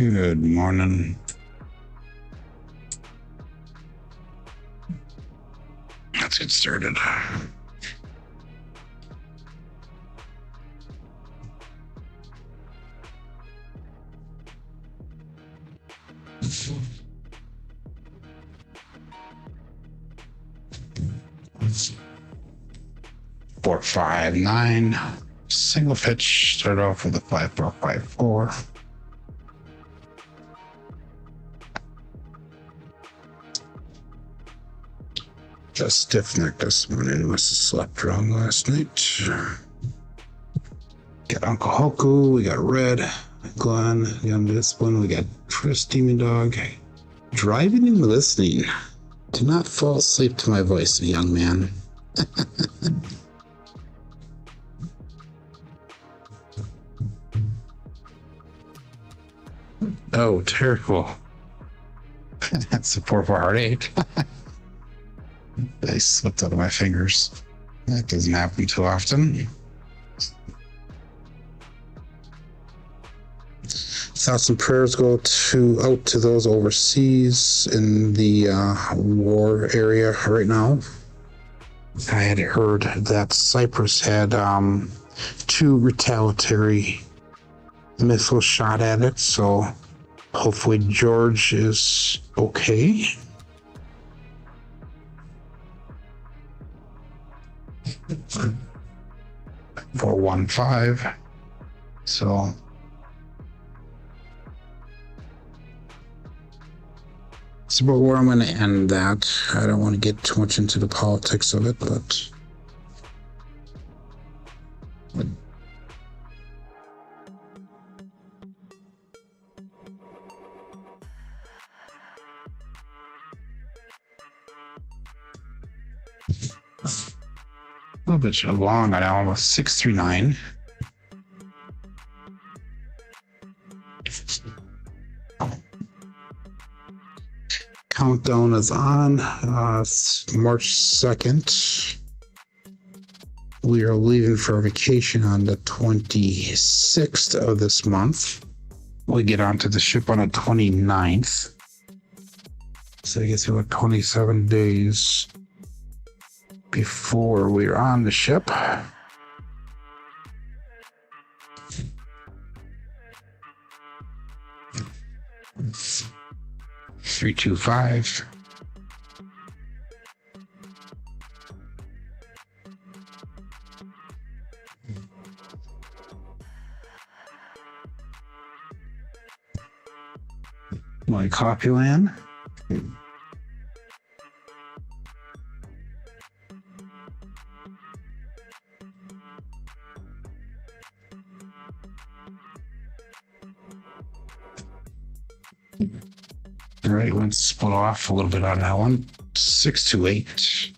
Good morning. Let's get started. Four, 5, 9. Single pitch. Start off with a 5, 4, 5, 4. Just stiff neck this morning. Must have slept wrong last night. Got Uncle Hoku. We got Red. Glenn. Young Discipline. We got Chris Demon Dog. Driving and listening. Do not fall asleep to my voice, young man. Oh, terrible. That's a 4 heart 8. They slipped out of my fingers. That doesn't happen too often. Thoughts and prayers go out to those overseas in the war area right now. I had heard that Cyprus had 2 retaliatory missiles shot at it, so hopefully George is okay. For 1-5. So it's about where I'm going to end that. I don't want to get too much into the politics of it, but a little bit long. I almost 639. Countdown is on. March 2nd. We are leaving for vacation on the 26th of this month. We get onto the ship on the 29th. So I guess we have 27 days before we're on the ship. Three, 2, 5. My Copyland. All right, let's split off a little bit on that one. 6 to 8.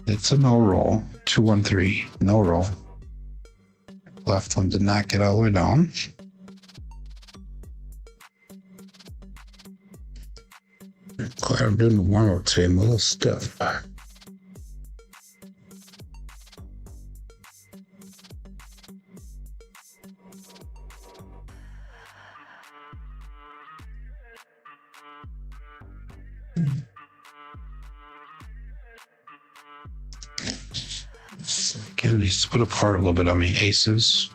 It's a no roll. 2-1-3. No roll. Left one did not get all the way down. Glad I'm doing the warm up today. I'm a little stiff. Can we split apart a little bit on me aces?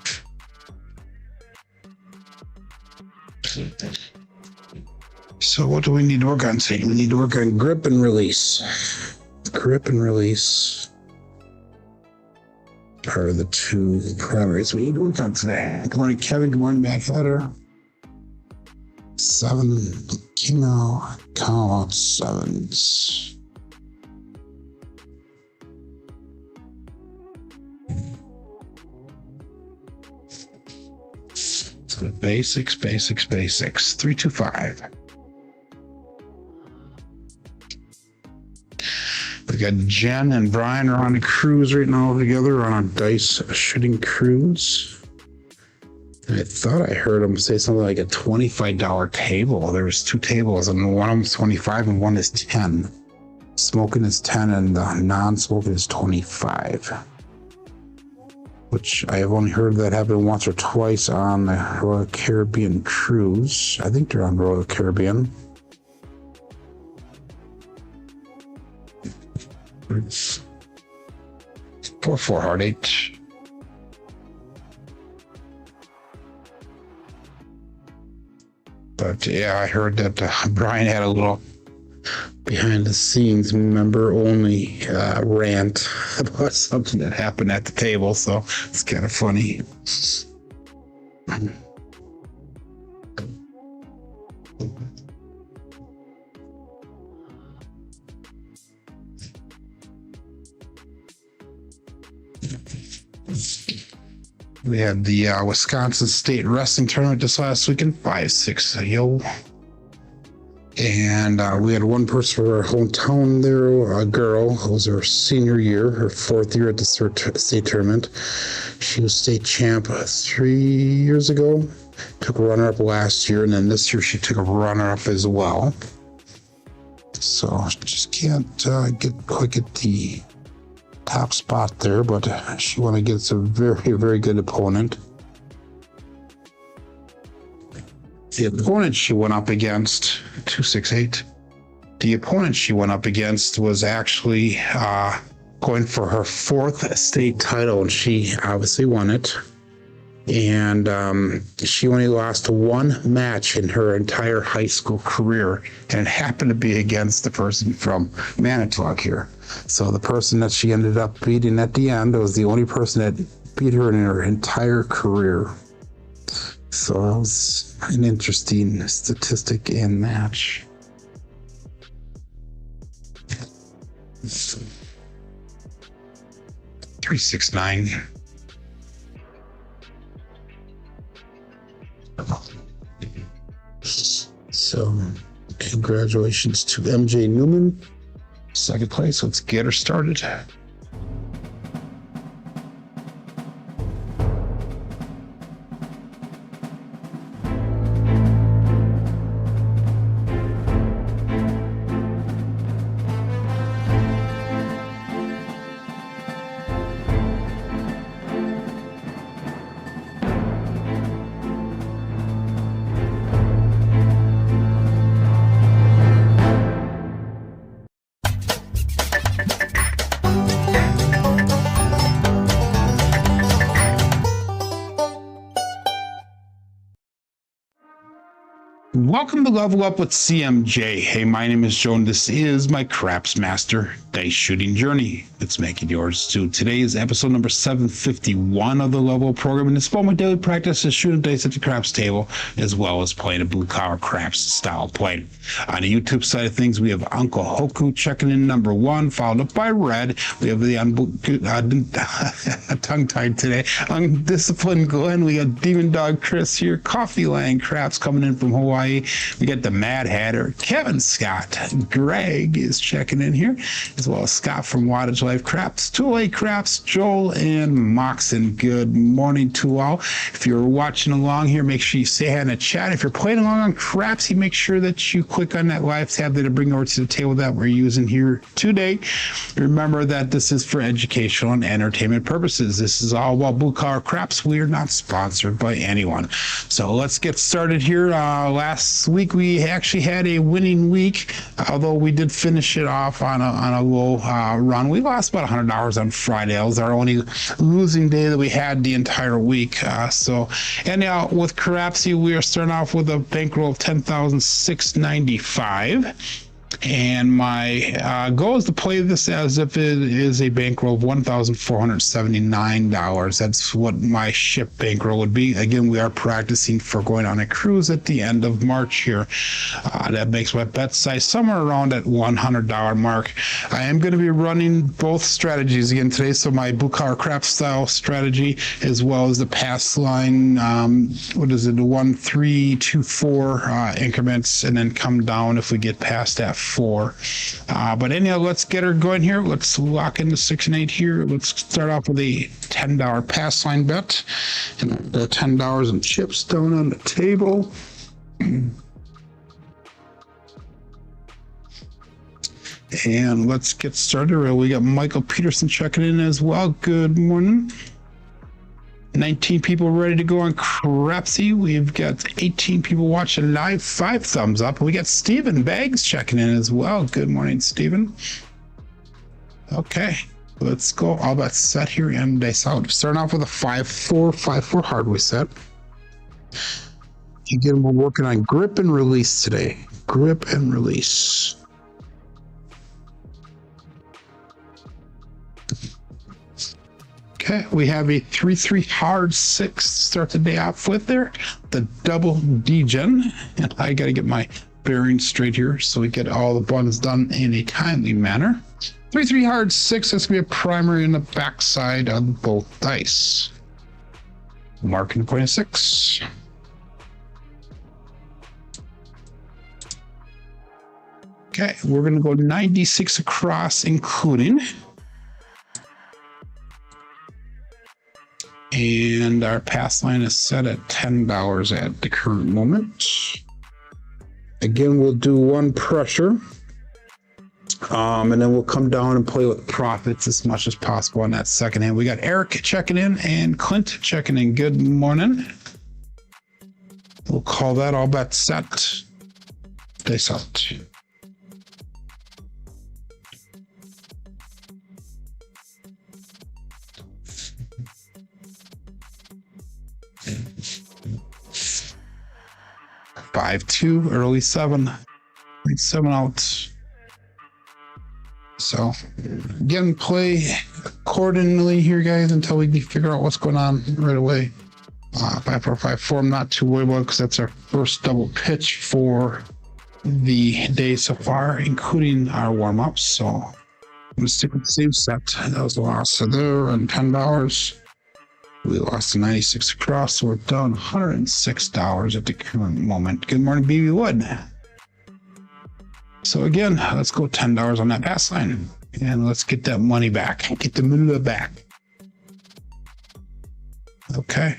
So what do we need to work on today? We need to work on grip and release. Grip and release are the 2 primaries we need to work on today. Good morning, Kevin. Good morning, Matt Fetter. 7 Kino count 7s. So basics. 3-2-5. We got Jen and Brian are on a cruise right now together on a dice shooting cruise. I thought I heard them say something like a $25 table. There's 2 tables, and one of them's 25 and one is 10. Smoking is 10 and the non-smoking is 25. Which I have only heard that happen once or twice on the Royal Caribbean cruise. I think they're on Royal Caribbean. It's 4-4 hard 8. But yeah, I heard that Brian had a little behind the scenes member only rant about something that happened at the table, so it's kind of funny. We had the Wisconsin State Wrestling Tournament this last weekend, 5-6, yo. And we had one person for our hometown there, a girl. It was her senior year, her 4th year at the state tournament. She was state champ 3 years ago. Took a runner-up last year, and then this year she took a runner-up as well. So just can't quite get the top spot there, but she won against a very, very good opponent. The opponent she went up against, 268. The opponent she went up against was actually going for her 4th state title, and she obviously won it. And she only lost 1 match in her entire high school career, and it happened to be against the person from Manitowoc here. So the person that she ended up beating at the end was the only person that beat her in her entire career. So that was an interesting statistic and match. So, 369. So congratulations to MJ Newman. 2nd place. Let's get her started. Welcome to Level Up with CMJ. Hey, my name is Jonas. This is my Craps Master Dice Shooting Journey. Let's make it yours too. Today is episode number 751 of the Level Up program, and it's for my daily practice is shooting dice at the craps table, as well as playing a blue collar craps style play. On the YouTube side of things, we have Uncle Hoku checking in number 1, followed up by Red. We have the tongue-tied today, Undisciplined Glenn. We got Demon Dog Chris here, Coffee Lang Craps coming in from Hawaii. We got the Mad Hatter, Kevin Scott. Greg is checking in here, as well as Scott from Wattage Life Craps, 208 Craps, Joel, and Moxon. Good morning to all. If you're watching along here, make sure you say hi in the chat. If you're playing along on Crapsee, make sure that you click on that live tab that will bring over to the table that we're using here today. Remember that this is for educational and entertainment purposes. This is all about blue collar craps. We are not sponsored by anyone. So let's get started here. Last week we actually had a winning week, although we did finish it off on a low run. We lost about $100 on Friday. It was our only losing day that we had the entire week. And now with Crapsee, we are starting off with a bankroll of $10,695. And my goal is to play this as if it is a bankroll of $1,479. That's what my ship bankroll would be. Again, we are practicing for going on a cruise at the end of March here. That makes my bet size somewhere around at $100 mark. I am going to be running both strategies again today. So my blue collar crap style strategy, as well as the pass line, the 1, 3, 2, 4 increments, and then come down if we get past that 4. But anyhow, let's get her going here. Let's lock into 6 and 8 here. Let's start off with a $10 pass line bet. And the $10 in chips down on the table. And let's get started. We got Michael Peterson checking in as well. Good morning. 19 people ready to go on Crapsee. We've got 18 people watching live. 5 thumbs up. We got Stephen Baggs checking in as well. Good morning, Stephen. Okay, let's go. All about set here and dice out. Starting off with a 5-4 Hardway set. Again, we're working on grip and release today. Grip and release. Okay, we have a 3-3 hard 6 to start the day off with there. The double D-gen. And I got to get my bearings straight here so we get all the buttons done in a timely manner. 3-3 hard 6, that's going to be a primary in the backside on both dice. Marking point of 6. Okay, we're going to go 96 across, including. And our pass line is set at $10 at the current moment. Again, we'll do 1 pressure. And then we'll come down and play with profits as much as possible on that second hand. We got Eric checking in and Clint checking in. Good morning. We'll call that all bets set. Dice out. Five, 2, early 7. 7 out. So again, play accordingly here, guys, until we figure out what's going on right away. 5-4-5-4. I'm not too worried about it because that's our first double pitch for the day so far, including our warm-ups. So I'm gonna stick with the same set. That was the loss. So there and $10. We lost the 96 across, so we're down $106 at the current moment. Good morning, BB Wood. So again, let's go $10 on that pass line, and let's get that money back. Get the moolah back. Okay.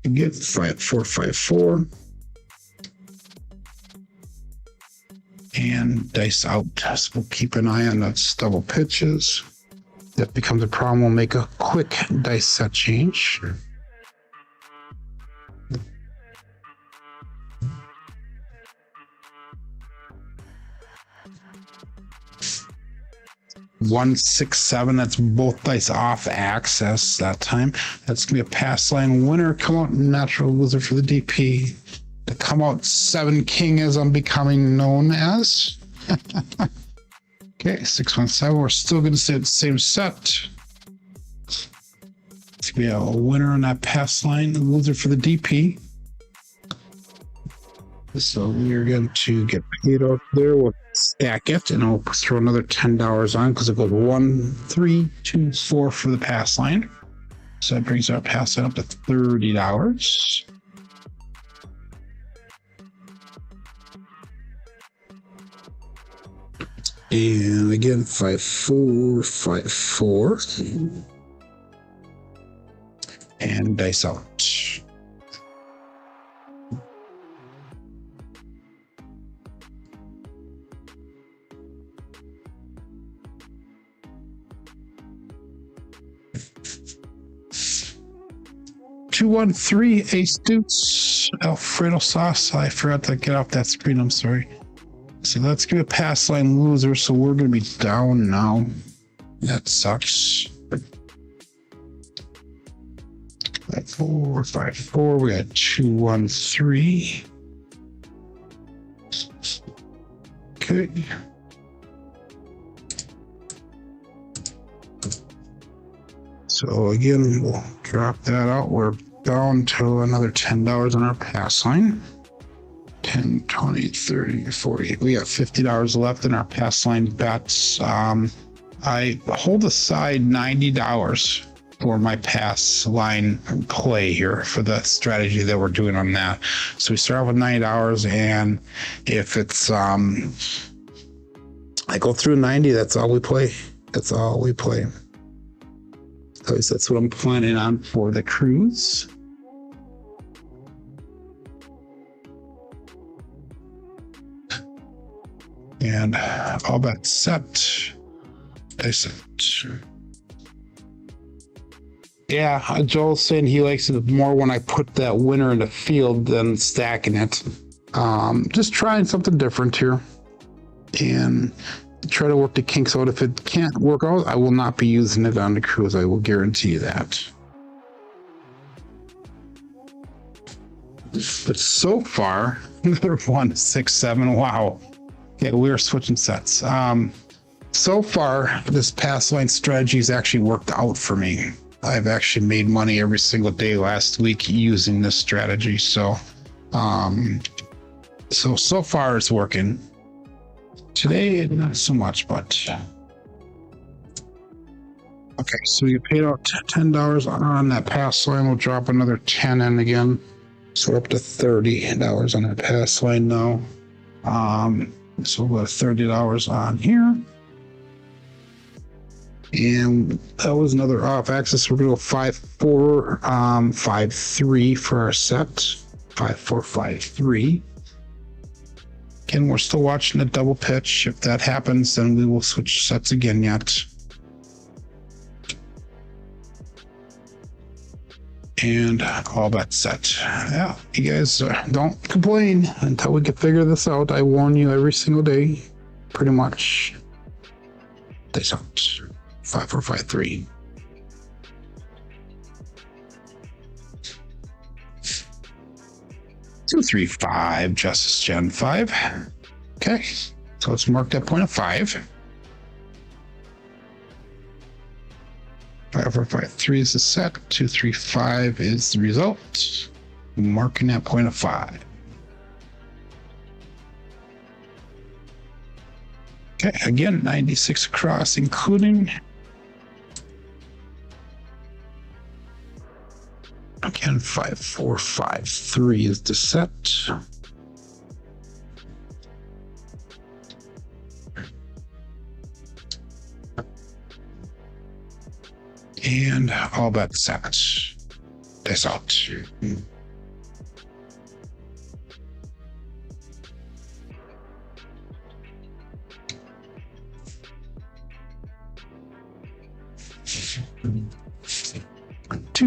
Again, 5-4-5-4. And dice out. So we'll keep an eye on those double pitches. That becomes a problem. We'll make a quick dice set change. One, 6, 7. That's both dice off access that time. That's gonna be a pass line winner. Come out natural loser for the DP. To come out 7 king, as I'm becoming known as. Okay, 6-1-7. We're still going to stay at the same set. It's going to be a winner on that pass line, a loser for the DP. So we're going to get paid out there. We'll stack it, and I'll throw another $10 on because it goes 1, 3, 2, 4 for the pass line. So that brings our pass line up to $30. And again, 5-4-5-4. And dice out. Two, 1, 3, ace deuce, Alfredo sauce. I forgot to get off that screen. I'm sorry. So let's give a pass line loser. So we're going to be down now. That sucks. 5-4-5-4. We got 2, 1, 3. Okay. So again, we'll drop that out. We're down to another $10 on our pass line. 10, 20, 30, 40. We got $50 left in our pass line bets. I hold aside $90 for my pass line play here for the strategy that we're doing on that. So we start off with $90, and if it's I go through 90, that's all we play. That's all we play. At least that's what I'm planning on for the cruise. And all bets set. I said, yeah, Joel's saying he likes it more when I put that winner in the field than stacking it. Just trying something different here and try to work the kinks out. If it can't work out, I will not be using it on the cruise. I will guarantee you that. But so far, another 1, 6, 7. Wow. Yeah, we are switching sets. So far, this pass line strategy has actually worked out for me. I've actually made money every single day last week using this strategy. So far it's working. Today, not so much, but okay. So you paid out $10 on that pass line. We'll drop another 10 in again. So we're up to $30 on that pass line now. So we'll have $30 on here. And that was another off axis. We're going to go 5, 4, 5, 3 for our set. 5, 4, 5, 3. Again, we're still watching the double pitch. If that happens, then we will switch sets again yet. And all bets set. Yeah, you guys don't complain until we can figure this out. I warn you every single day, pretty much. They don't. 5, 4, 5, 3. Two, 3, 5. Justice Gen 5. Okay, so let's mark that point of 5. 5, 4, 5, 3 is the set. 2, 3, 5 is the result. Marking that point of 5. Okay, again, 96 across, including. Again, 5, 4, 5, 3 is the set. And all bets set. That's out.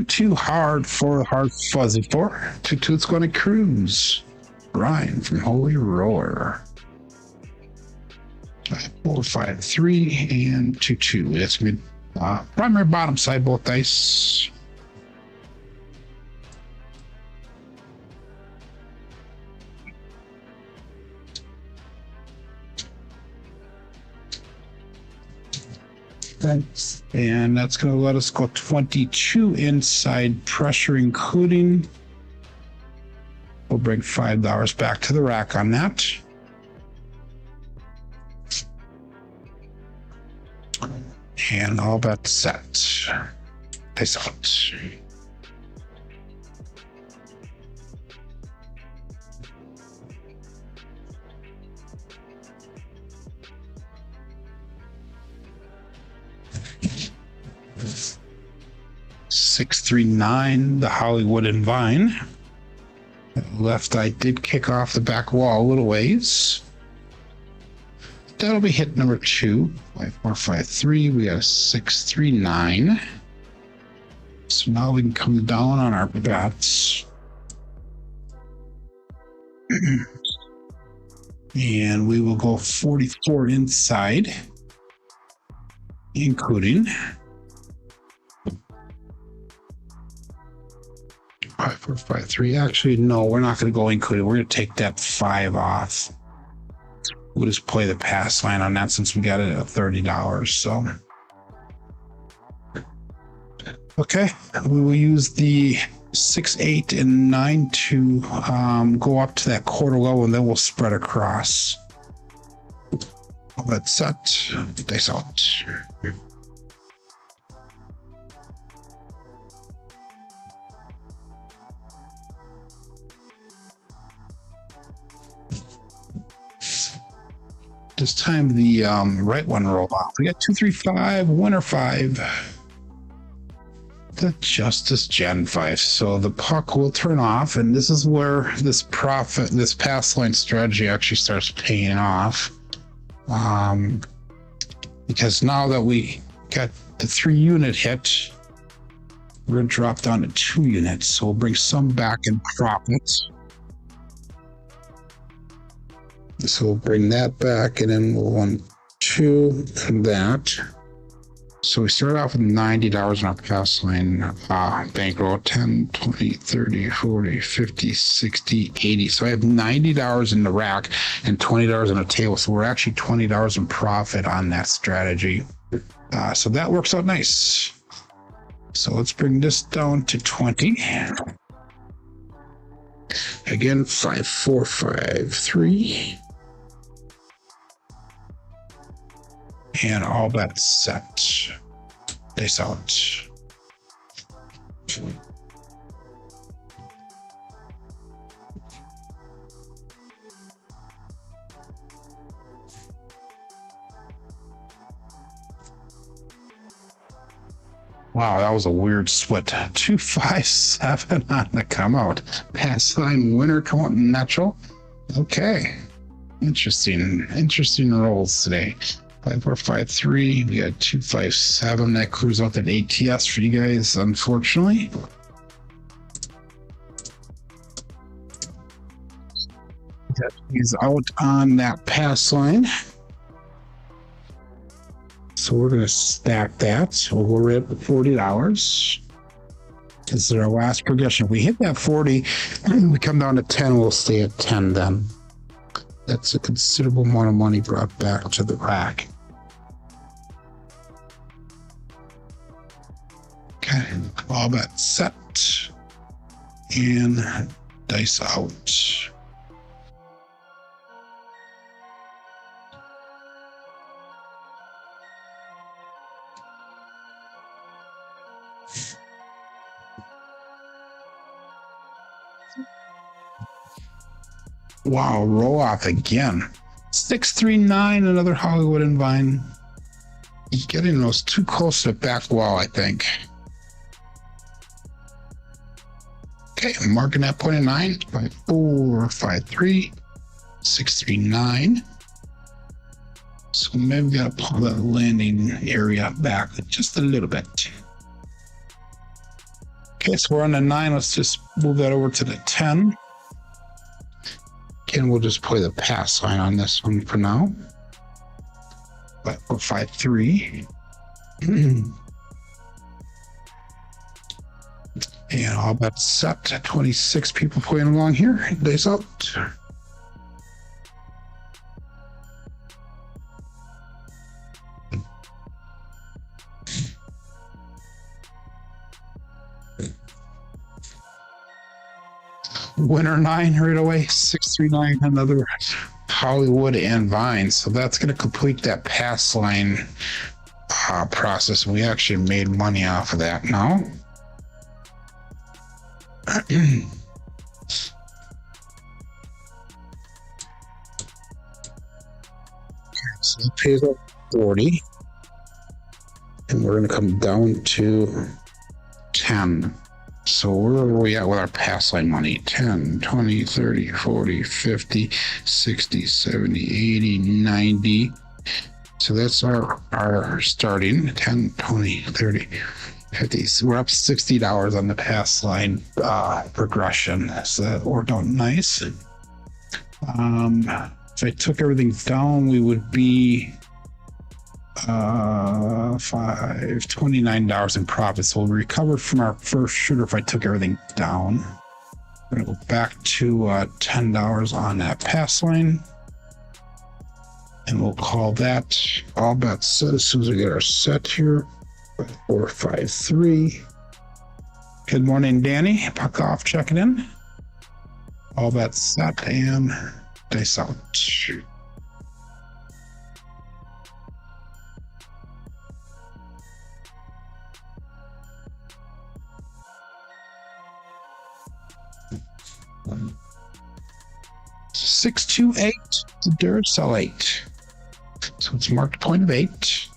Too hard for hard fuzzy for. 2 it's going to cruise. Brian from Holy Roller. 5, 4, 5, 3 and 2. That's good. Primary bottom side, both dice. Thanks. And that's going to let us go 22 inside pressure, including. We'll bring $5 back to the rack on that. And all bets set. Dice out. Six, 3, 9, the Hollywood and Vine. Left, I did kick off the back wall a little ways. That'll be hit number 2. 5, 4, 5, 3. We got a 6, 3, 9. So now we can come down on our bets. And we will go 44 inside, including 5, 4, 5, 3. Actually, no, we're not going to go including. We're going to take that 5 off. We'll just play the pass line on that since we got it at $30. So, okay, we will use the 6, 8, and 9 to go up to that quarter level, and then we'll spread across. Let's set. Dice out. This time the right one rolled off. We got 2, 3, 5, winner 5. The Justice Gen 5. So the puck will turn off, and this is where this pass line strategy actually starts paying off. Because now that we got the 3-unit hit, we're going to drop down to 2 units. So we'll bring some back in profit. So we'll bring that back, and then we'll 1, 2, and that. So we start off with $90 in our pass line bankroll. 10, 20, 30, 40, 50, 60, 80. So I have $90 in the rack and $20 on the table. So we're actually $20 in profit on that strategy. So that works out nice. So let's bring this down to 20. Again, 5, 4, 5, 3. And all bets set. Dice out. Wow, that was a weird split. 2, 5, 7 on the come out. Pass line winner come out natural. Okay. Interesting rolls today. 5, 4, 5, 3. We got 2, 5, 7. That clears out that ATS for you guys, unfortunately. That is out on that pass line. So we're going to stack that. So we're at $40. This is our last progression. If we hit that 40, we come down to 10, we'll stay at 10 then. That's a considerable amount of money brought back to the rack. Okay, all that set. And dice out. Wow, roll off again. 639, another Hollywood and Vine. Getting those too close to the back wall, I think. Okay, I'm marking that point at 9. 5, 4, 5, 3, 6, 3, 9. So maybe we gotta pull that landing area back just a little bit. Okay, so we're on the 9. Let's just move that over to the 10. Again, we'll just play the pass line on this one for now. 5, 4, 5, 3. And all bets set. 26 people playing along here. Dice out. Winner 9 right away. 639, another Hollywood and Vine. So that's going to complete that pass line process. We actually made money off of that now. Okay, so that pays up 40. And we're going to come down to 10. So where are we at with our pass line money? 10, 20, 30, 40, 50, 60, 70, 80, 90. So that's our starting 10, 20, 30, 50. So we're up $60 on the pass line progression. So that worked out nice. If I took everything down, we would be $29 in profit. So we'll recover from our first shooter if I took everything down. We're gonna go back to $10 on that pass line, and we'll call that all bets set as soon as we get our set here. 4, 5, 3. Good morning, Danny. Puck off, checking in. All bets set and dice out. $628 to Duracell 8. So it's marked point of 8.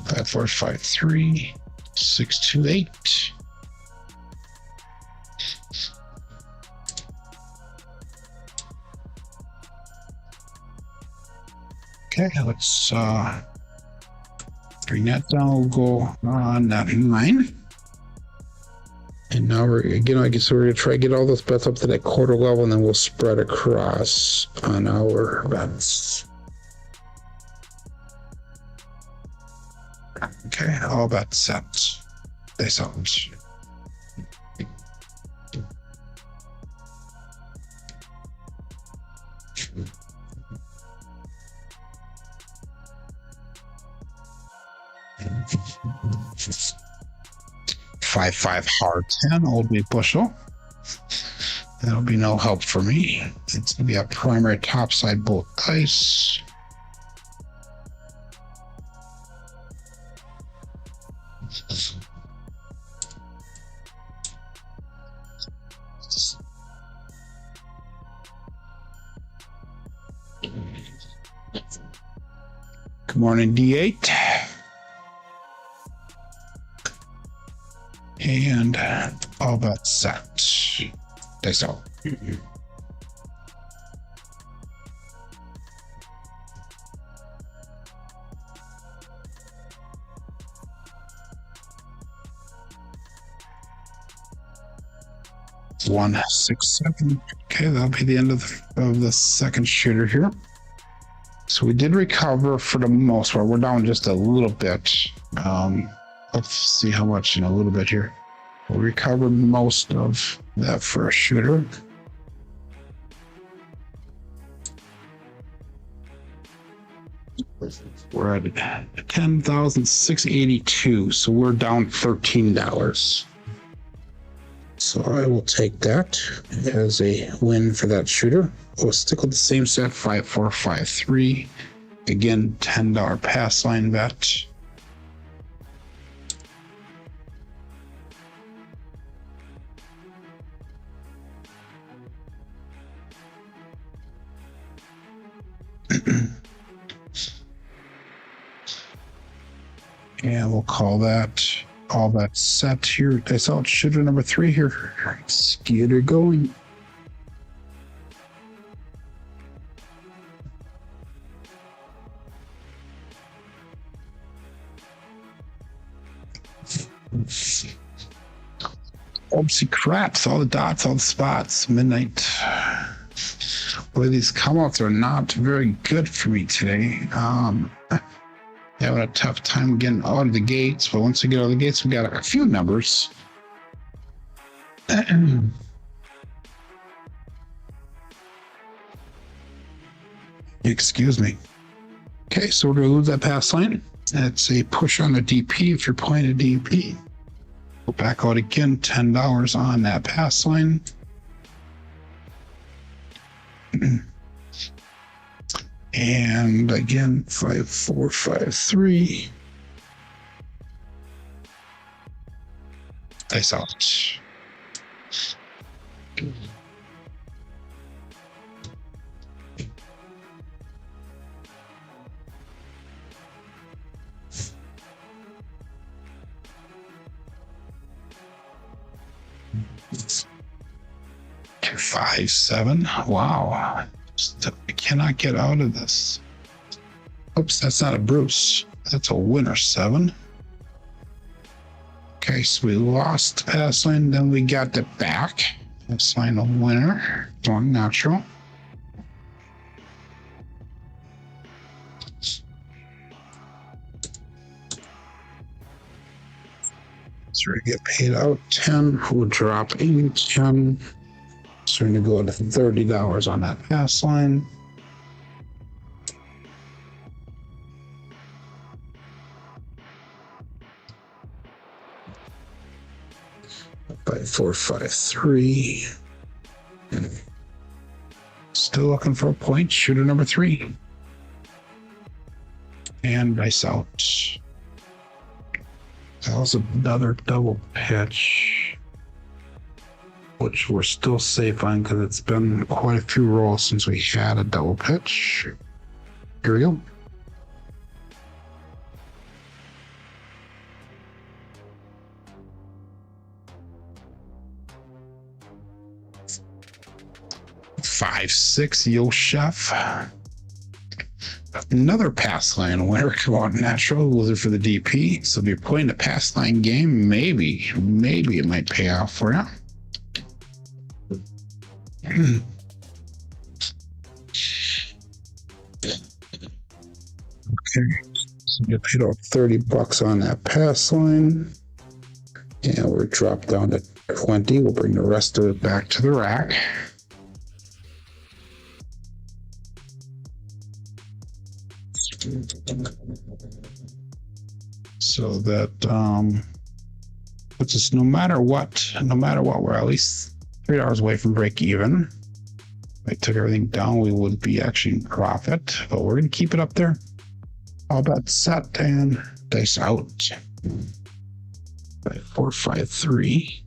5, 4, 5, 3, 6, 2, 8. Okay, let's bring that down. We'll go on that 9. And now we're again, I guess we're gonna try to get all those bets up to that quarter level, and then we'll spread across on our bets. Okay, all bets set. They sound. Five, 5 hard 10, old wheat bushel. That'll be no help for me. It's gonna be a primary topside both dice. Good morning, D8. And all bets set. Dice out. One, 6, 7. Okay, that'll be the end of the second shooter here. So we did recover for the most part. We're down just a little bit. Let's see how much in a little bit here. We'll recover most of that first shooter. We're at 10,682, so we're down $13. So I will take that as a win for that shooter. We'll stick with the same set, 5, 4, 5, 3. Again, $10 pass line bet. And we'll call that all that set here. I saw shooter number 3 here. Let's get her going. Oopsie craps, all the dots, all the spots, midnight. Boy, these come-outs are not very good for me today. Having a tough time getting out of the gates, but once we get out of the gates, we got a few numbers. Excuse me. Okay, so we're going to lose that pass line. That's a push on the DP if you're playing a DP. Go back out again, $10 on that pass line. And again, 5, 4, 5, 3. Dice out. Two, 5, 7. Wow. I cannot get out of this. Oops, that's not a Bruce. That's a winner, 7. Okay, so we lost the pass line, then we got the back. Pass line a winner. Going natural. So we get paid out 10. We'll drop in 10. So we're going to go to $30 on that pass line. Five, 4, 5, 3. Still looking for a point. Shooter number 3. And dice out. That was another double pitch. which we're still safe on because it's been quite a few rolls since we had a double pitch. Here we go. Five, six, Yo Chef. Another pass line winner. Come on, natural loser for the DP. So if you're playing the pass line game, maybe it might pay off for you. Okay, so you paid out $30 on that pass line, and we're dropped down to 20. We'll bring the rest of it back to the rack. So that puts us no matter what, we're at least $3 away from break even. If I took everything down, we would be actually in profit, but we're gonna keep it up there. All bets set and dice out. 5, 4, 5, 3.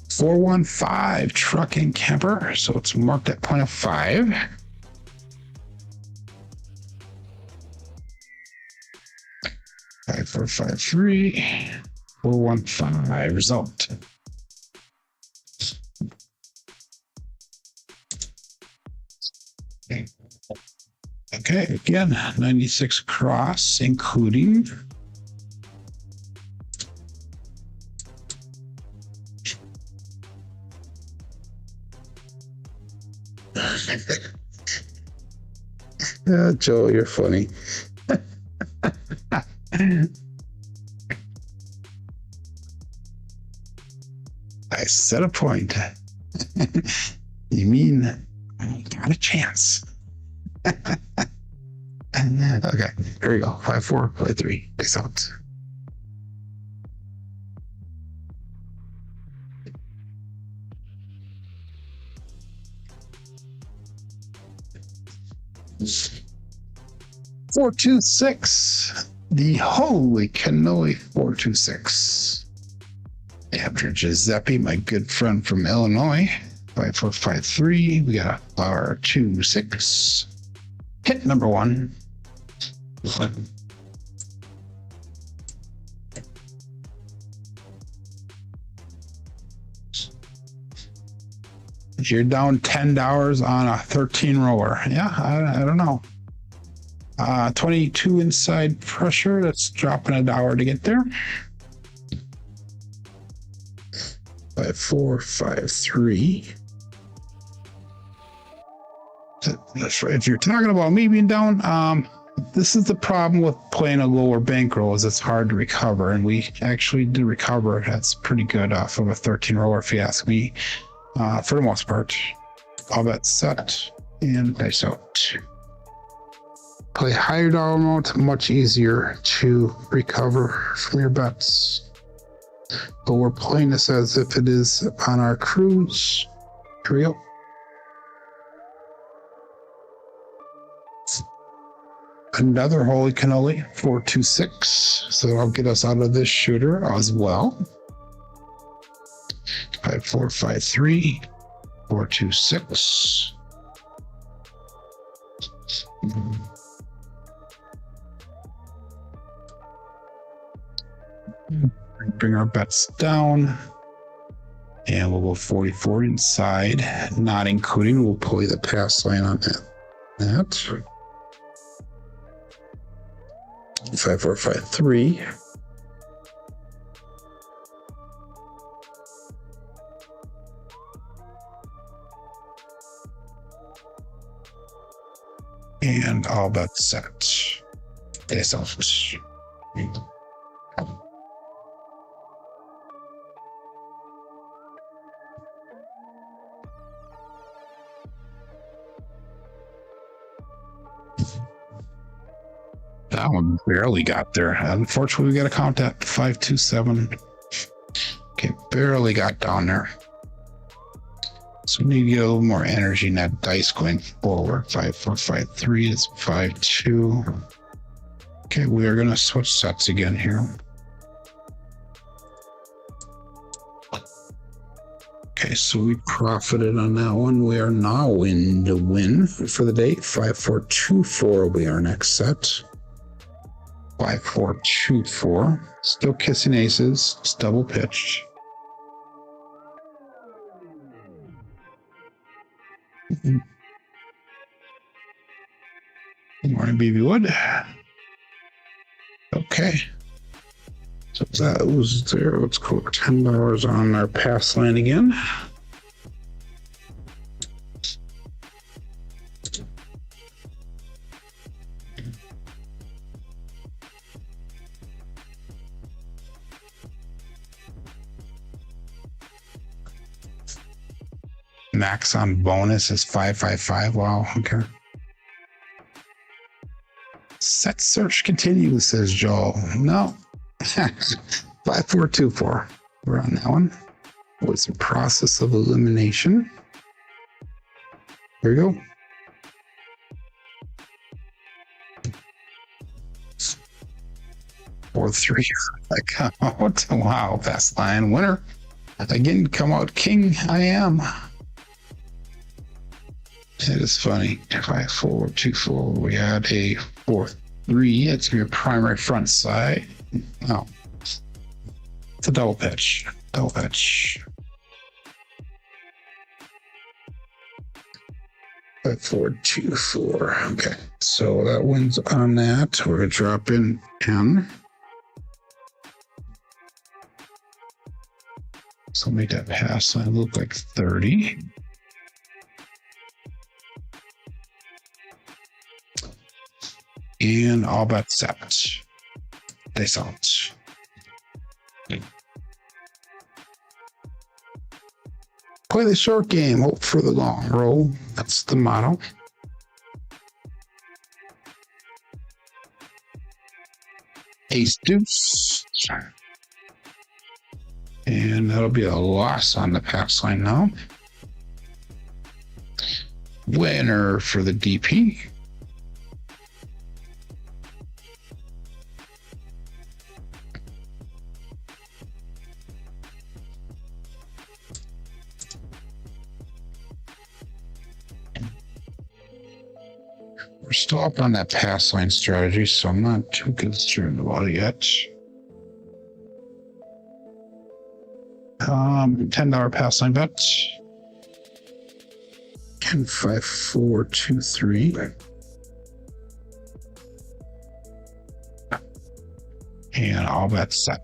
$415 truck and camper, so it's marked at point of 5. Five, 4, 5, 3. 415 result. Okay, again, 96 cross, including Joe, you're funny. I set a point. You mean I got a chance? Okay, here we go. 5, 4, 5, 3. Peace out. $426. The holy cannoli 426. After Giuseppe, my good friend from Illinois. 5, 4, 5, 3. We got our 2, 6. Hit number 1. You're down $10 on a 13 rower. Yeah, I don't know. 22 inside pressure. That's dropping $1 to get there. 5, 4, 5, 3. If you're talking about me being down, this is the problem with playing a lower bankroll, is it's hard to recover, and we actually did recover. That's pretty good off of a 13 roller, if you ask me. For the most part, all bets set and dice out. Play higher dollar amount, much easier to recover from your bets. But we're playing this as if it is on our cruise. Here we go. Another holy cannoli, 426. So that'll get us out of this shooter as well. 5, 4, 5, 3. 426. Bring our bets down. And we'll go 44 inside, not including. We'll play the pass line on that. 5, 4, 5, 3. And all bets set. This off. That one barely got there. Unfortunately, we got to count that 527. Okay, barely got down there. So we need to get a little more energy in that dice going forward. 5, 4, 5, 3 is 5, 2. Okay, we are going to switch sets again here. Okay, so we profited on that one. We are now in the win for the day. 5, 4, 2, 4 will be our next set. 5, 4, 2, 4. Still kissing aces. It's double pitched. Good morning, BB Wood. Okay. So that was there. Let's go $10 on our pass line again. Max on bonus is 555. Wow. Okay. Set search continues, says Joel. No. 5424. We're on that one. What's the process of elimination? Here we go. Four, 3. I come out. Wow. Fast line winner. Again, come out king. I am. It is funny. 5, 4, 2, 4. We had a 4, 3. It's gonna be a primary front side. Oh, it's a double pitch. Double pitch. 5, 4, 2, 4. Okay, so that wins on that. We're gonna drop in 10. So make that pass line look like 30. And all bets set. They out. Play the short game, hope for the long roll. That's the motto. Ace deuce. And that'll be a loss on the pass line now. Winner for the DP. We're still up on that pass line strategy, so I'm not too concerned about it yet. $10 pass line bet. 10, 5, 4, 2, 3. And all bets set.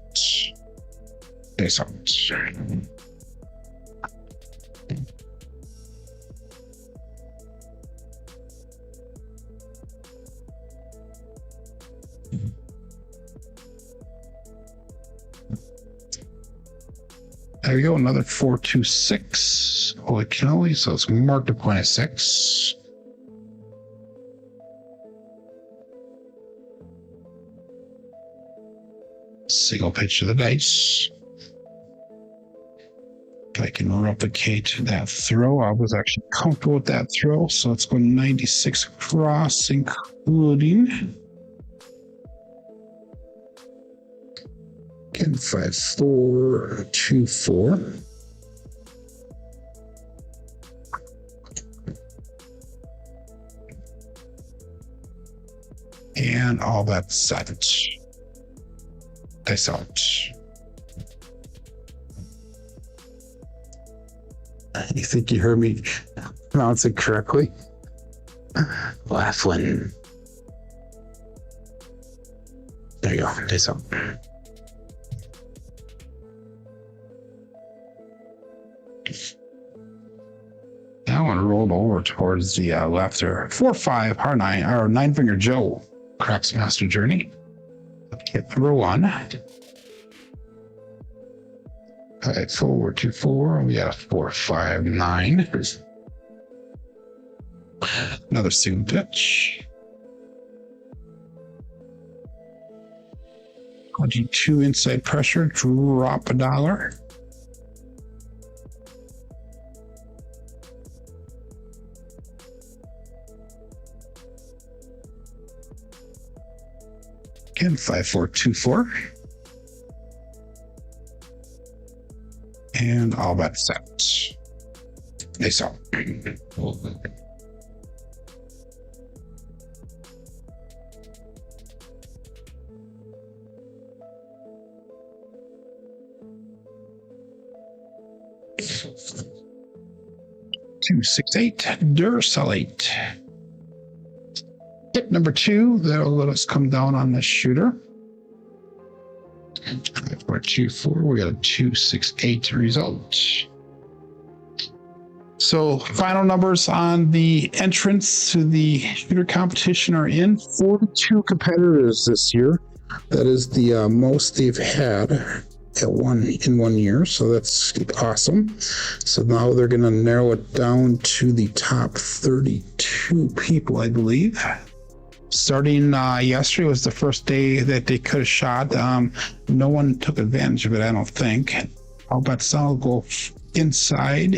Face out. There we go, another 4, 2, 6. Holy cannoli, so it's marked a point of 6. Single pitch to the dice. If I can replicate that throw, I was actually comfortable with that throw, so let's go 96 across, including 5, 4, 2, 4. And all that set. Dice out. You think you heard me pronounce it correctly? Laughlin. There you go. Dice out. That one rolled over towards the left there. 4, 5, hard 9, or 9-finger Joe. Cracks Master Journey. Hit throw on. 5, 4, 2, 4. We got a 4, 5, 9. Another single pitch. 22 inside pressure. Drop $1. Again, 5424. And all bet set. They saw. 268 Dursalate. Tip number 2, that'll let us come down on the shooter. 5424, we got a 268 result. So final numbers on the entrance to the shooter competition are in. 42 competitors this year. That is the most they've had in 1 year, so that's awesome. So now they're going to narrow it down to the top 32 people, I believe. Starting yesterday was the first day that they could have shot. No one took advantage of it, I don't think. I'll bet some will go inside,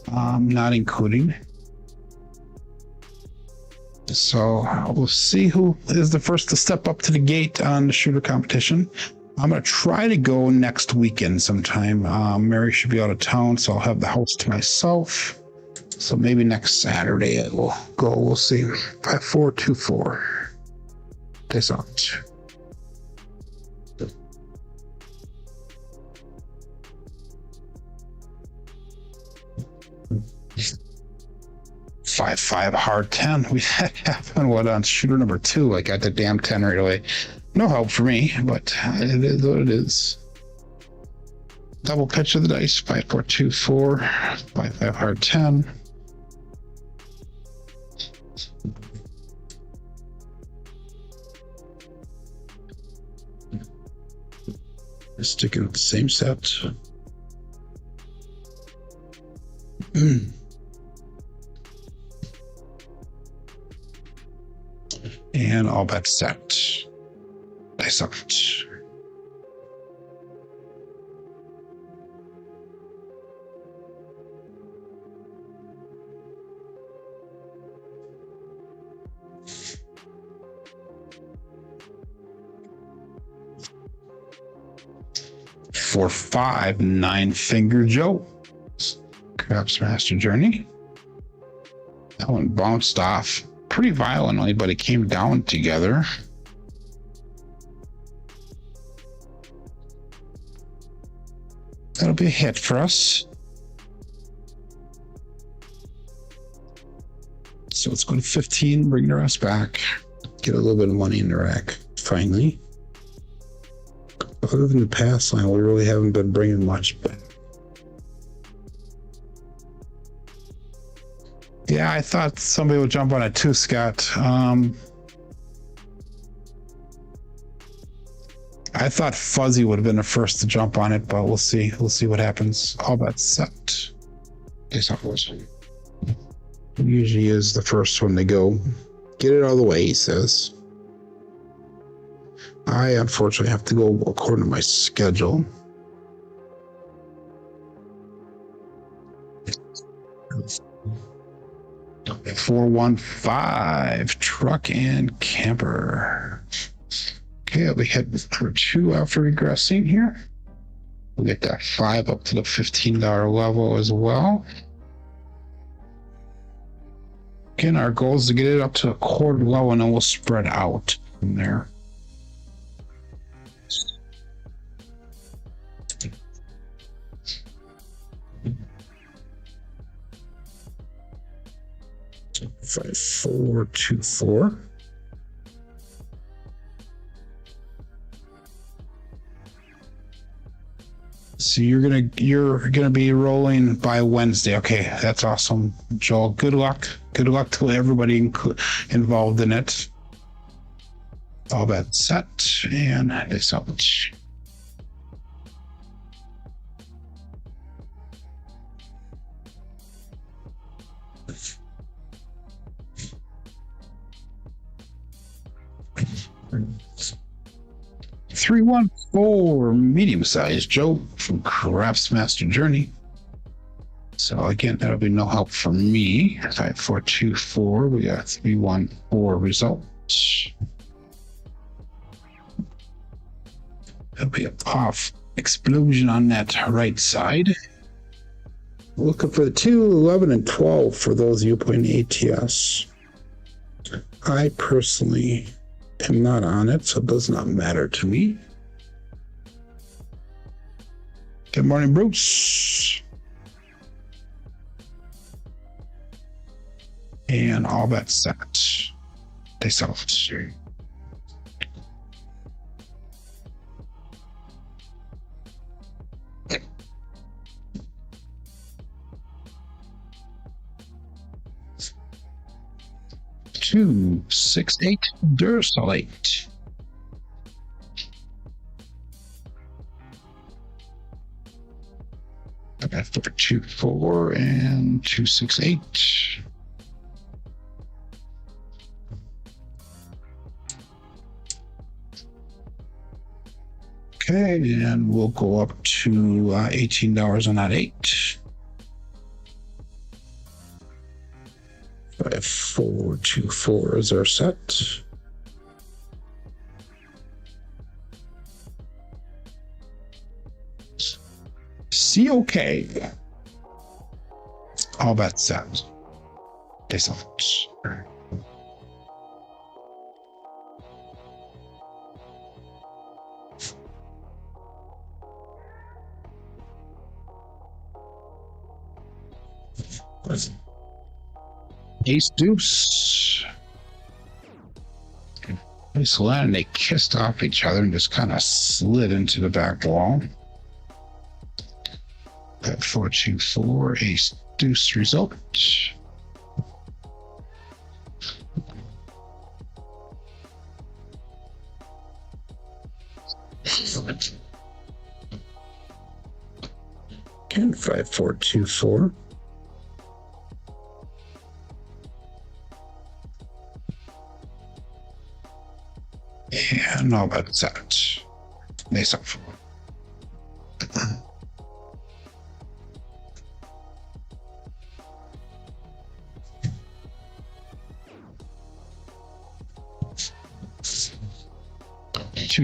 not including. So we'll see who is the first to step up to the gate on the shooter competition. I'm going to try to go next weekend sometime. Mary should be out of town, so I'll have the house to myself. So maybe next Saturday it will go. We'll see. 5424. This out. Five hard 10. We had happened on shooter number 2. I got the damn 10 right away. No help for me, but it is what it is. Double pitch of the dice. 5424. 5 hard 10. Sticking with the same set. And all bet set. Nice out. For 5, 9-finger Joe. Craps Master Journey. That one bounced off pretty violently, but it came down together. That'll be a hit for us. So let's go to 15, bring the rest back. Get a little bit of money in the rack, finally. Other than the pass line, we really haven't been bringing much back. Yeah, I thought somebody would jump on it too, Scott. I thought Fuzzy would have been the first to jump on it, but we'll see. We'll see what happens. All bet set. Guess how it was. Usually is the first one to go. Get it out of the way, he says. I unfortunately have to go according to my schedule. $415 truck and camper. Okay, I'll be heading for 2 after regressing here. We'll get that 5 up to the $15 level as well. Again, our goal is to get it up to a quarter level, and then we'll spread out from there. Five, 4, 2, 4. So you're gonna be rolling by Wednesday. Okay, that's awesome, Joel. Good luck. Good luck to everybody involved in it. All bet set and this out. $314 medium-sized Joe from Crafts Master Journey. So again, that'll be no help for me. 5424. We got 314 results. There'll be a puff explosion on that right side. Looking for the 2, 11, and 12 for those of you playing ATS. I personally am not on it, so it does not matter to me. Good morning, Bruce. And all that set. They solved. 268 Dursolate. I got 424 and 268. Okay, and we'll go up to $18 on that 8. 5424 is our set. COK. All that set. This one. Ace deuce. Ace land, and they kissed off each other and just kind of slid into the back wall. That 424 ace deuce result. And 5424. And all that's that. Nice up.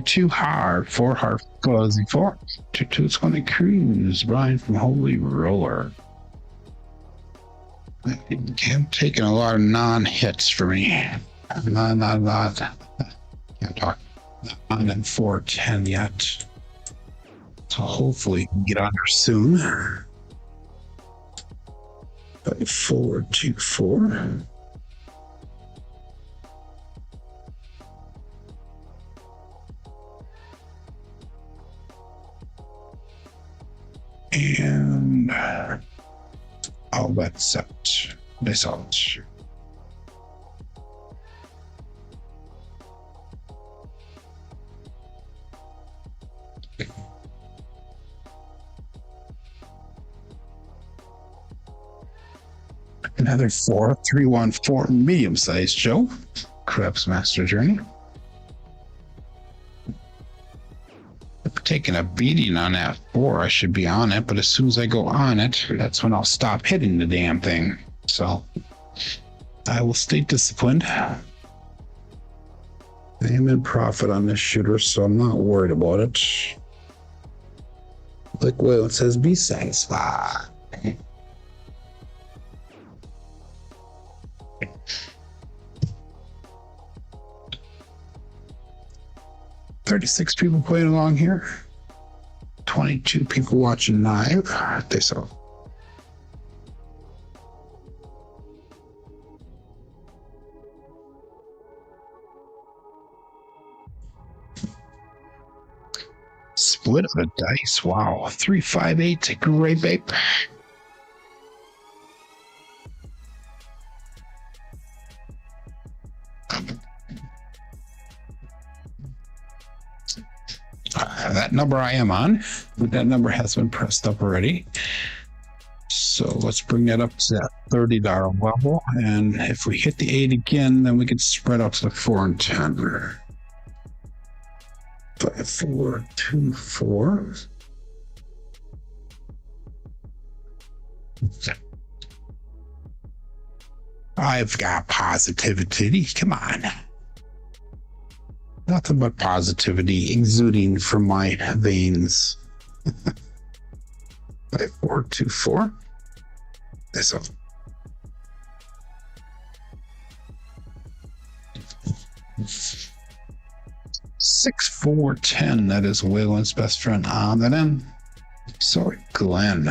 Two hard, 4 hard fuzzy 4. 2 it's gonna cruise. Brian from Holy Roller. I'm taking a lot of non-hits for me. Not. Can't talk. Not on 410 yet. So hopefully get on there soon. 5424. And all that set. This all. Another 4314 medium-sized Joe. Crapsee Master Journey. Taking a beating on that 4. I should be on it, but as soon as I go on it, that's when I'll stop hitting the damn thing. So I will stay disciplined. I am in profit on this shooter, so I'm not worried about it. Like Waylon says, be satisfied. 36 people playing along here. 22 people watching live. They saw. Split of the dice. Wow. 358. Great babe. That number I am on, that number has been pressed up already. So let's bring that up to that $30 level. And if we hit the 8 again, then we can spread out to the 4 and 10. 5424. I've got positivity. Come on. Nothing but positivity exuding from my veins. 5424. That's all. 6410. That is Waylon's best friend on that end. Sorry, Glenn.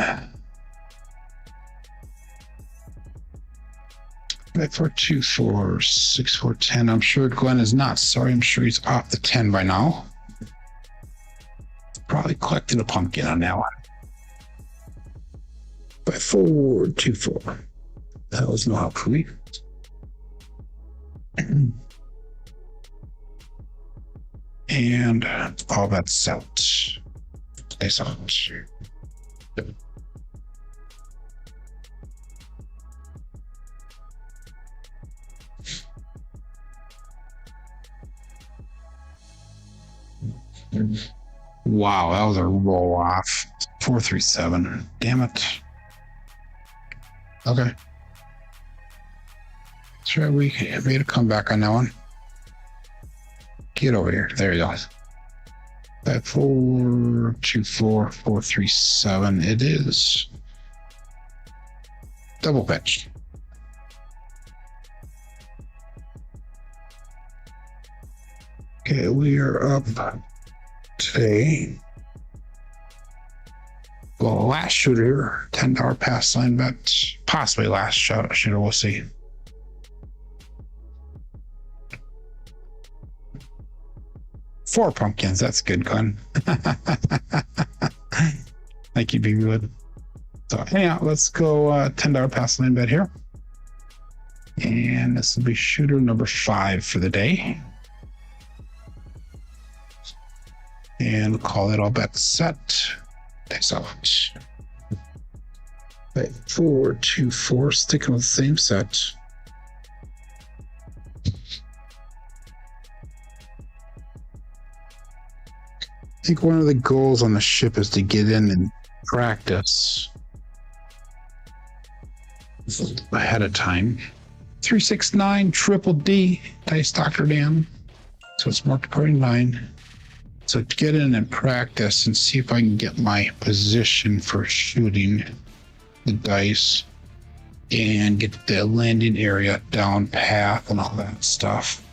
5424, 6410. I'm sure Glenn is not sorry. I'm sure he's off the 10 by now. Probably collected a pumpkin on that one. 5424. That was no help for me. And all that's out. It's out. Wow, that was a roll off. 437. Damn it. Okay. Try we made a comeback on that one. Get over here. There you go. 5424 437. It is double pitch. Okay, we are up today. Well, last shooter, $10 pass line bet, possibly last shooter. We'll see. Four pumpkins. That's good, Glenn. Thank you, Big Wood. So, anyhow, let's go $10 pass line bet here. And this will be shooter number 5 for the day. And we'll call it all bets set. Thanks so much. 424, sticking with the same set. I think one of the goals on the ship is to get in and practice ahead of time. 369 triple D dice Dr. Dan. So it's marked according to 9. So get in and practice and see if I can get my position for shooting the dice and get the landing area down path and all that stuff.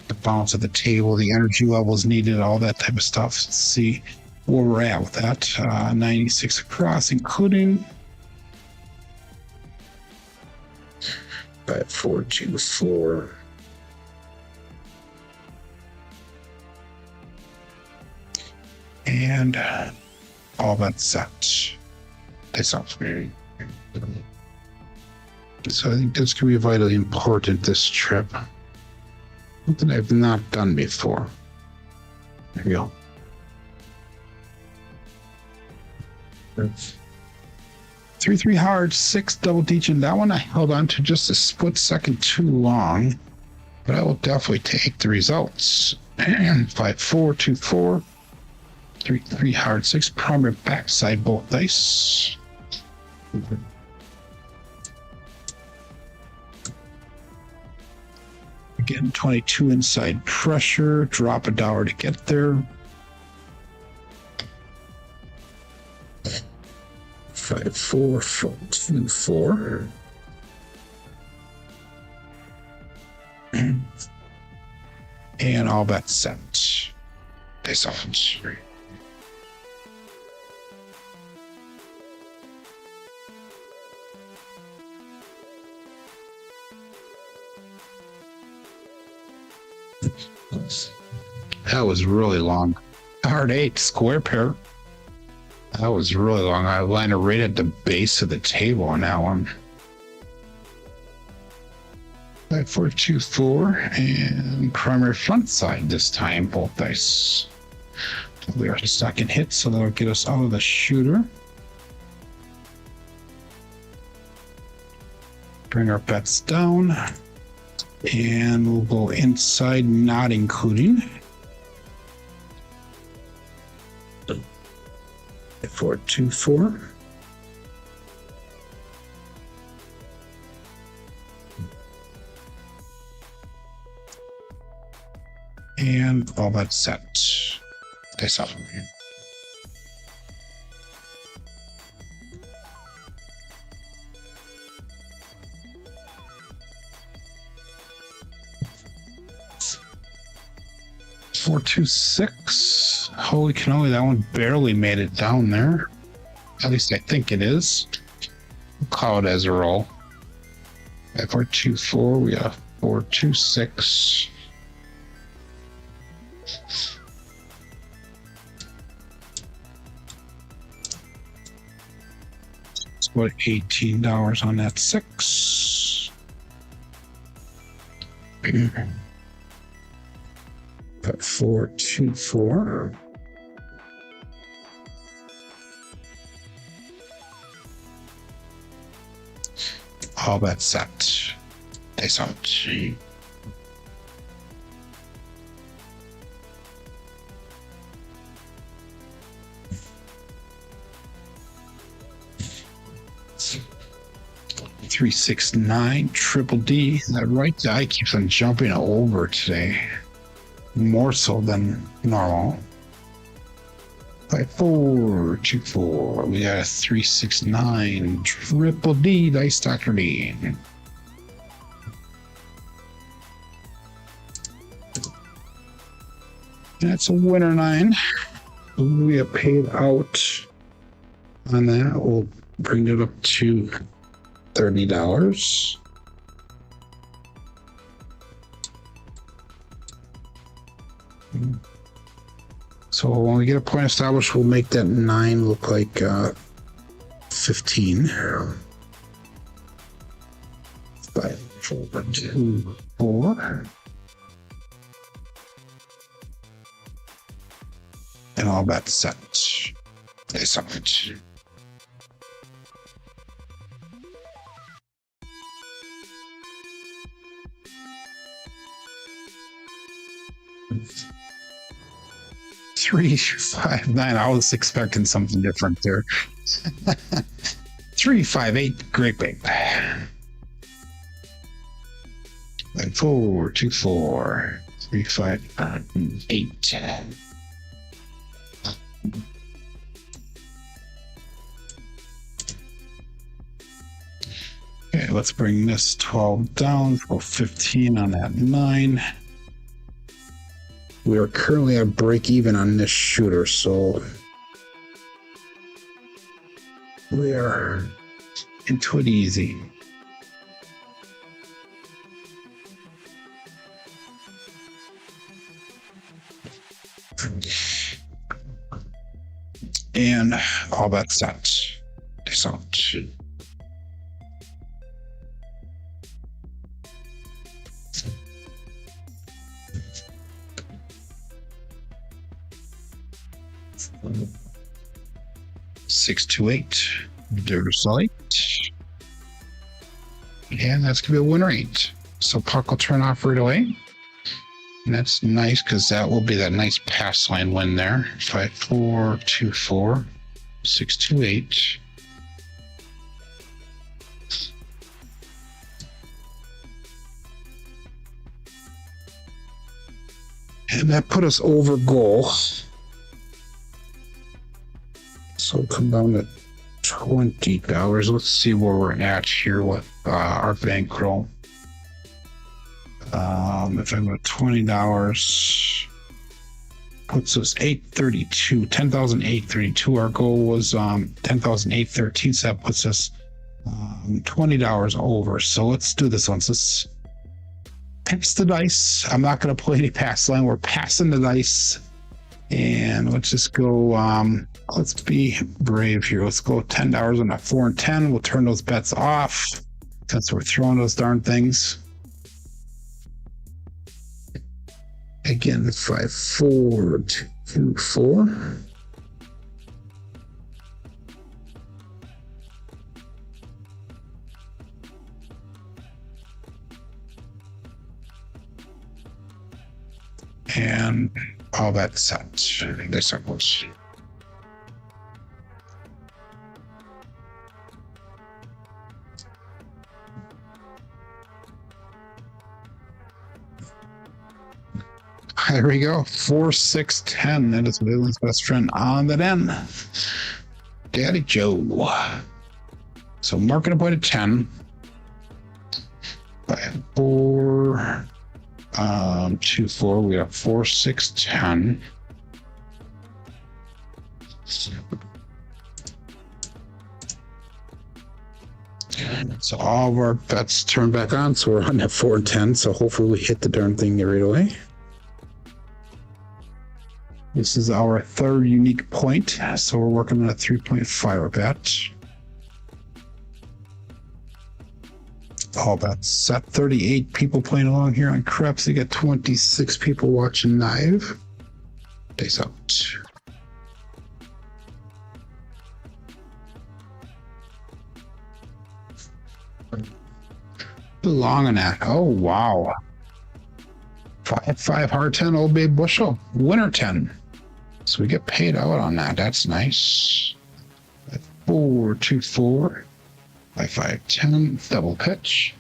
The bounce at the table, the energy levels needed, all that type of stuff. Let's see where we're at with that. 96 across, including 5424. And all that's set. That sounds very. So I think that's going to be vitally important this trip. Something I've not done before. There we go. 3-3 hard, 6 double teaching. That one I held on to just a split second too long, but I will definitely take the results. 5424. 3-3 hard, 6 primary backside both dice. Again, 22 inside pressure. Drop $1 to get there. 5424. And all that set. Dice off. That was really long. Hard 8, square pair. That was really long. I landed right at the base of the table on that one. 5424 and primary front side this time, both dice. We are second hit, so that'll get us out of the shooter. Bring our bets down. And we'll go inside, not including. 424. And all that's set. That's up. $426. Holy cannoli, that one barely made it down there. At least I think it is. We'll call it as a roll. At 424, we got 426. It's about $18 on that 6. At 424. All that set. That's out. $369 triple D. That right die keeps on jumping over today. More so than normal. 5424. We got a 369 triple D dice Dr. D. That's a winner 9. We have paid out on that. We'll bring it up to $30. So when we get a point established, we'll make that 9 look like 15. 5, 4, 2, 4. And all that set. That's it. $359. I was expecting something different there. 358. Great big. 4, 2, 4. 3, 5, 8. Okay, let's bring this 12 down. Go 15 on that 9. We are currently at break even on this shooter, so we are into it easy. And all that's set. So, $628. There's light. And that's gonna be a winner 8. So puck will turn off right away. And that's nice because that will be that nice pass line win there. 5, 4, 2, 4, 6, 2, 8. And that put us over goal. So we'll come down to $20. Let's see where we're at here with our bankroll. If I go to $20, puts us $832, $10,832. Our goal was $10,813, so that puts us $20 over. So let's do this one. So let's pass the dice. I'm not going to play any pass line. We're passing the dice. And let's just go, let's be brave here. Let's go $10 on that 4 and 10. We'll turn those bets off since we're throwing those darn things. Again, 5, 4, 2, 4. And all that set. This circles. There we go. 4, 6, 10. That is Waylon's best friend on that end. Daddy Joe. So marking a point of 10. 5, 4, 2, 4. We got 4, 6, 10. So all of our bets turn back on. So we're on at 4 and 10. So hopefully we hit the darn thing right away. This is our third unique point. So we're working on a 3.5 bet. All bets set. 38 people playing along here on Crapsee. Got 26 people watching live. Days out. Long on that. Oh wow. 5 hard 10 Old Bay bushel. Winner 10. So we get paid out on that. That's nice. 4, 2, 4. 5, 5, 10. Double pitch.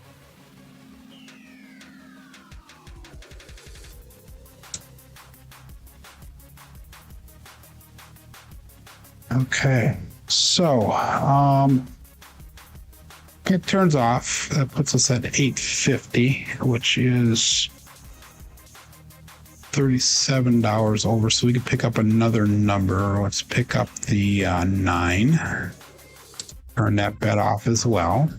Okay. So it turns off. That puts us at 850, which is $37 over. So we can pick up another number. Let's pick up the 9. Turn that bet off as well.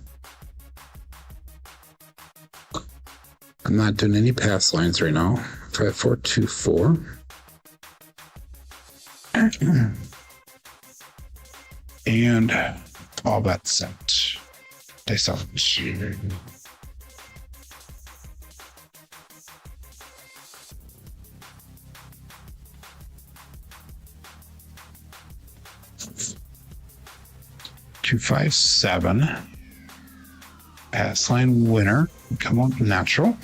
I'm not doing any pass lines right now. 5, 4, 2, 4. And all bets set. They sell. 257. Pass line winner. Come on, natural.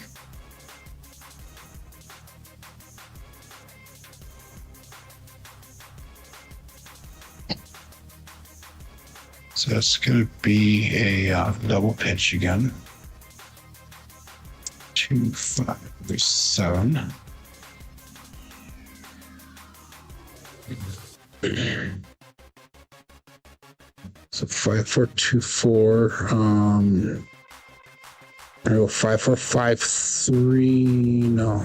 So it's going to be a double pitch again. 2, 5, 7. So 5, 4, 2, 4. I go 5, 4, 5, 3. No,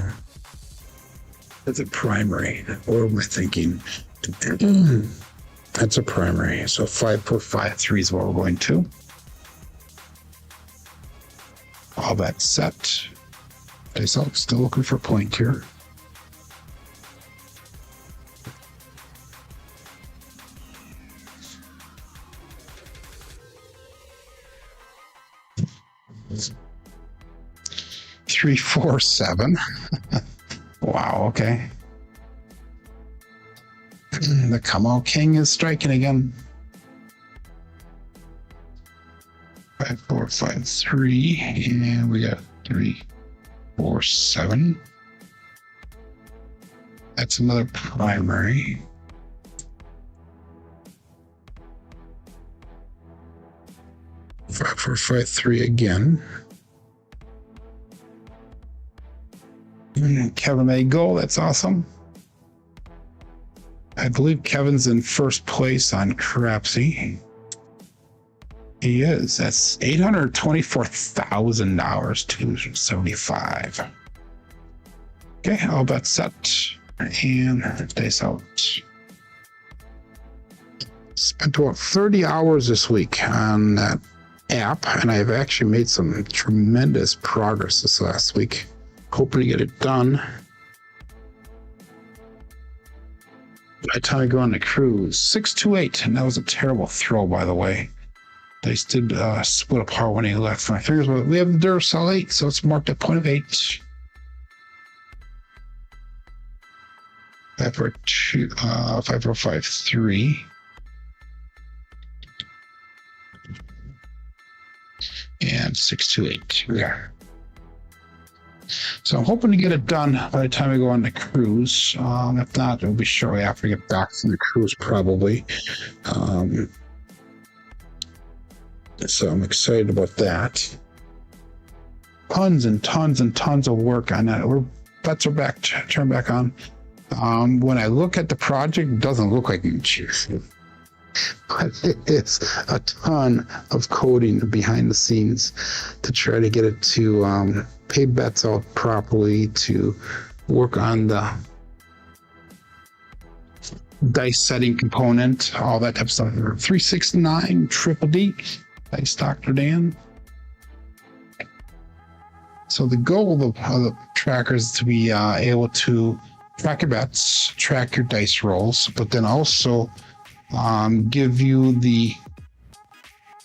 that's a primary. What am I thinking? That's a primary. So 5, 4, 5, 3 is what we're going to. All that set. Okay, so still looking for a point here. Three, 4, 7. Wow, okay. The Come Out King is striking again. 5, 4, 5, 3. And we got 3, 4, 7. That's another primary. Five, 4, 5, 3 again. Kevin made goal. That's awesome. I believe Kevin's in first place on Crapsee. He is. That's $824,000 to 75. Okay, all bets set. And days out. Spent about 30 hours this week on that app, and I've actually made some tremendous progress this last week. Hoping to get it done by the time I go on the cruise. 628, and that was a terrible throw, by the way. They did split apart when he left my fingers, but we have the Duracell 8, so it's marked at point of 8. 5, 4, 2, 5, 4, 5, 3. And 628. Yeah. So I'm hoping to get it done by the time I go on the cruise. If not, it'll be shortly after I get back from the cruise, probably. So I'm excited about that. Tons and tons and tons of work on that. We're bets are back, turn back on. When I look at the project, it doesn't look like you choose. But it is a ton of coding behind the scenes to try to get it to pay bets out properly, to work on the dice setting component, all that type of stuff. 369 Triple D, Dice Dr. Dan. So the goal of the tracker is to be able to track your bets, track your dice rolls, but then also give you the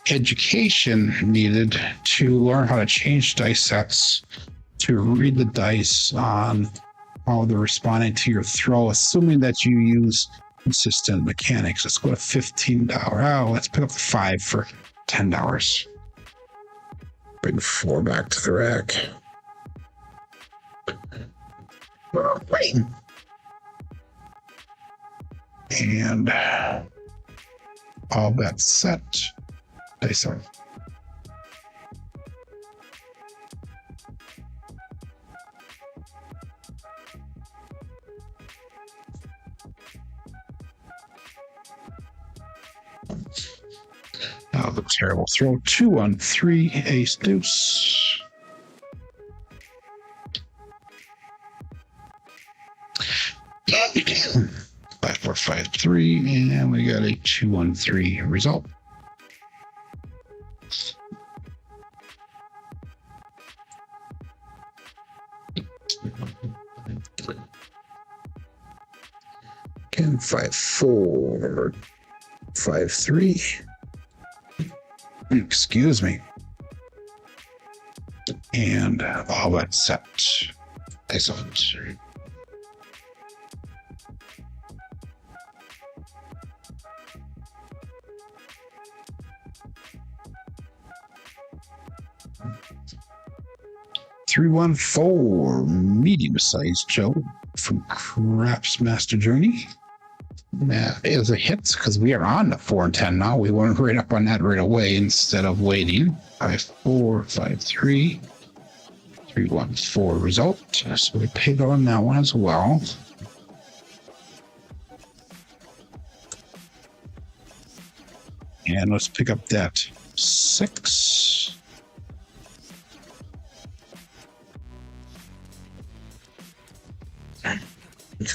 education needed to learn how to change dice sets, to read the dice on how they're responding to your throw, assuming that you use consistent mechanics. Let's go to $15. Oh, let's pick up the 5 for $10. Bring 4 back to the rack. Wait. And all bets set. Dice are. Oh, the terrible throw. 2 on 3, ace deuce. Five, 4, 5, 3, and we got a 2 on 3 result. Again, 5, 4, 5, 3. Excuse me. And all that set. Excellent. $314 medium-sized Joe from Crapsee Master Journey. That is a hit because we are on the 4 and 10 now. We went right up on that right away instead of waiting. 5, 4, 5, 3. 314 result. So we paid on that one as well. And let's pick up that 6.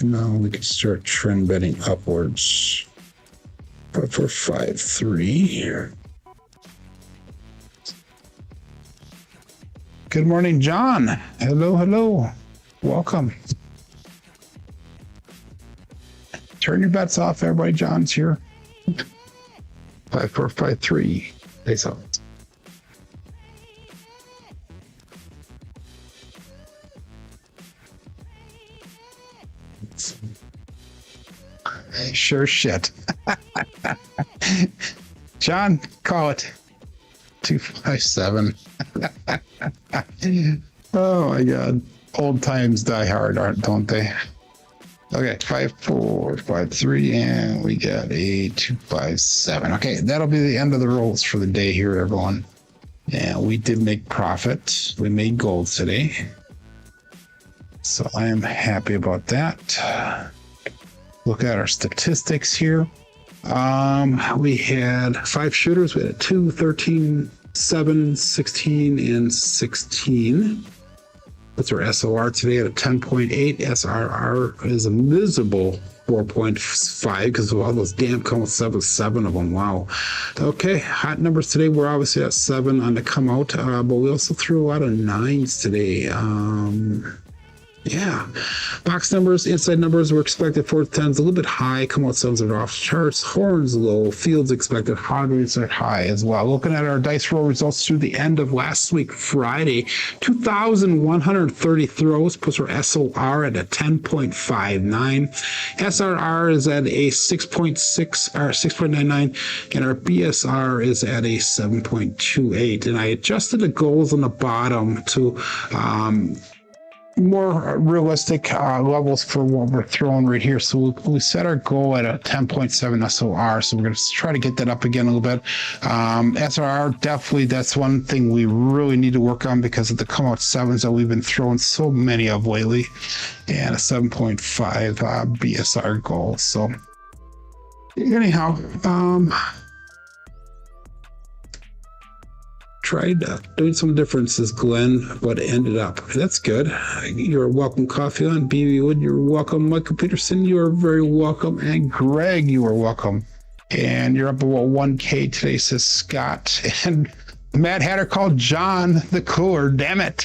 Now we can start trend betting upwards. 5, 4, 5, 3 here. Good morning, John. Hello, hello. Welcome. Turn your bets off, everybody. John's here. 5, 4, 5, 3. Face up. Sure shit. John, call it. 257. Oh my God. Old times die hard, don't they? Okay, 5, 4, 5, 3, and we got a 257. Okay, that'll be the end of the rolls for the day here, everyone. Yeah, we did make profit. We made gold today. So I am happy about that. Look at our statistics here. We had 5 shooters. We had a 2, 13, 7, 16, and 16. That's our SOR today at a 10.8. SRR is a miserable 4.5 because of all those damn come with 7 of them. Wow. Okay, hot numbers today. We're obviously at 7 on the come out, but we also threw a lot of 9s today. Yeah, box numbers, inside numbers were expected 4 to 10s, a little bit high. Come out 7s are off charts. Horns low. Fields expected. Hardways are high as well. Looking at our dice roll results through the end of last week, Friday, 2,130 throws puts our SOR at a 10.59. SRR is at a 6.6 or 6.99, and our BSR is at a 7.28. And I adjusted the goals on the bottom to more realistic levels for what we're throwing right here. So we set our goal at a 10.7 SOR. So we're going to try to get that up again a little bit. SRR, definitely, that's one thing we really need to work on because of the come out sevens that we've been throwing so many of lately. And a 7.5 BSR goal. So anyhow, tried doing some differences, Glenn, but ended up. That's good. You're welcome, Coffee on BB Wood. You're welcome, Michael Peterson. You are very welcome. And Greg, you are welcome. And you're up about 1K today, says Scott. And Mad Hatter called John the cooler. Damn it.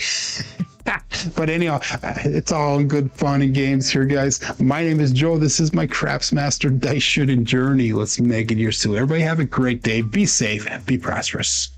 But anyhow, it's all in good fun and games here, guys. My name is Joe. This is my Craps Master Dice Shooting Journey. Let's make it yours too. Everybody have a great day. Be safe. Be prosperous.